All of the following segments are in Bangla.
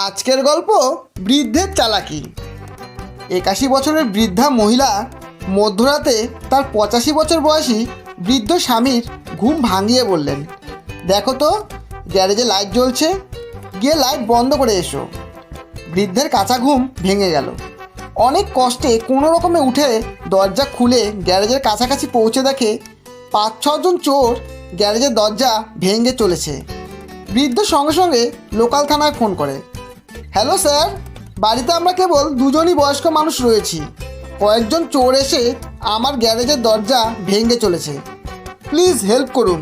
আজকের গল্প বৃদ্ধের চালাকি। 81 বছরের বৃদ্ধা মহিলা মধ্যরাতে তার 85 বছর বয়সী বৃদ্ধ স্বামীর ঘুম ভাঙিয়ে বললেন, দেখো তো গ্যারেজে লাইট জ্বলছে, গিয়ে লাইট বন্ধ করে এসো। বৃদ্ধের কাঁচা ঘুম ভেঙে গেল। অনেক কষ্টে কোনো রকমে উঠে দরজা খুলে গ্যারেজের কাছাকাছি পৌঁছে দেখে 5-6 জন চোর গ্যারেজের দরজা ভেঙে চলেছে। বৃদ্ধ সঙ্গে সঙ্গে লোকাল থানায় ফোন করে, হ্যালো স্যার, বাড়িতে আমরা কেবল দুজনই বয়স্ক মানুষ রয়েছি। কয়েকজন চোর এসে আমার গ্যারেজের দরজা ভেঙে চলেছে, প্লিজ হেল্প করুন।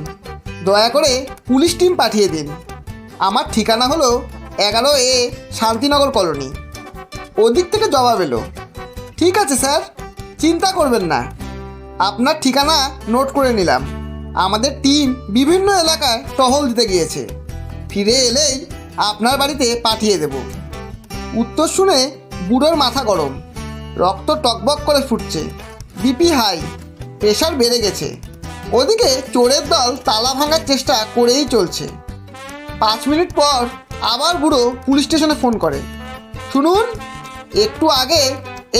দয়া করে পুলিশ টিম পাঠিয়ে দিন। আমার ঠিকানা হলো 11A শান্তিনগর কলোনি। ওদিক থেকে জবাব এলো, ঠিক আছে স্যার, চিন্তা করবেন না, আপনার ঠিকানা নোট করে নিলাম। আমাদের টিম বিভিন্ন এলাকায় টহল দিতে গিয়েছে, ফিরে এলেই আপনার বাড়িতে পাঠিয়ে দেব। উত্তর শুনে বুড়োর মাথা গরম, রক্ত টকবক করে ফুটছে, বিপি হাই, প্রেশার বেড়ে গেছে। ওদিকে চোরের দল তালা ভাঙার চেষ্টা করেই চলছে। 5 মিনিট পর আবার বুড়ো পুলিশ স্টেশনে ফোন করে, শুনুন, একটু আগে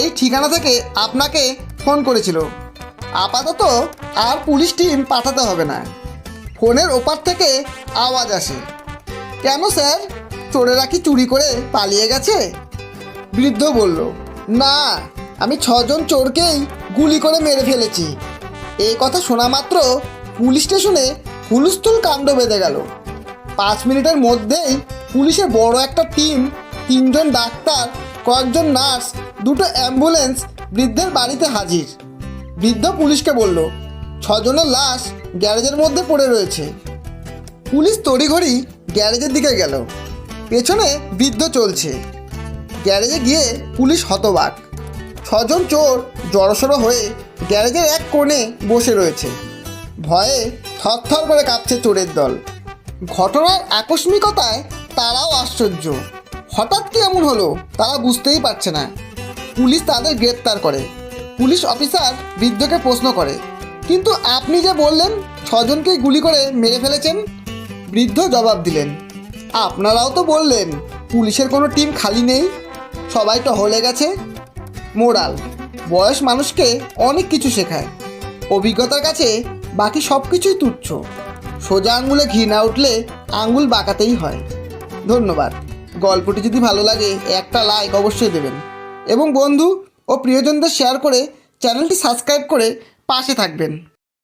এই ঠিকানা থেকে আপনাকে ফোন করেছিল। আপাতত আর পুলিশ টিম পাঠাতে হবে না। ফোনের ওপার থেকে আওয়াজ আসে, কেন স্যার, চোরেরা কি চুরি করে পালিয়ে গেছে? বৃদ্ধ বলল, না, আমি 6 জন চোরকেই গুলি করে মেরে ফেলেছি। এই কথা শোনা মাত্র পুলিশ স্টেশনে হুলস্থুল কাণ্ড বেঁধে গেল। 5 মিনিটের মধ্যেই পুলিশের বড় একটা টিম, 3 জন ডাক্তার, কয়েকজন নার্স, 2টো অ্যাম্বুলেন্স বৃদ্ধের বাড়িতে হাজির। বৃদ্ধ পুলিশকে বলল, 6 জনের লাশ গ্যারেজের মধ্যে পড়ে রয়েছে। পুলিশ তড়িঘড়ি গ্যারেজের দিকে গেল, পেছনে বৃদ্ধ চলছে। গ্যারেজে গিয়ে পুলিশ হতবাক। 6 জন চোর জড়সড়ো হয়ে গ্যারেজের এক কোণে বসে রয়েছে। ভয়ে থরথর করে কাঁপছে চোরের দল। ঘটনার আকস্মিকতায় তারাও আশ্চর্য। হঠাৎ কি এমন হলো তারা বুঝতেই পারছে না। পুলিশ তাদের গ্রেপ্তার করে। পুলিশ অফিসার বৃদ্ধকে প্রশ্ন করে, কিন্তু আপনি যে বললেন 6 জনকেই গুলি করে মেরে ফেলেছেন? বৃদ্ধ জবাব দিলেন, আপনারাও তো বললেন পুলিশের কোনো টিম খালি নেই, সবাই টহলে গেছে। মোরাল, বয়স মানুষকে অনেক কিছু শেখায়। অভিজ্ঞতার কাছে বাকি সব কিছুই তুচ্ছ। সোজা আঙুলে ঘি না উঠলে আঙুল বাঁকাতেই হয়। ধন্যবাদ। গল্পটি যদি ভালো লাগে একটা লাইক অবশ্যই দেবেন এবং বন্ধু ও প্রিয়জনদের শেয়ার করে চ্যানেলটি সাবস্ক্রাইব করে পাশে থাকবেন।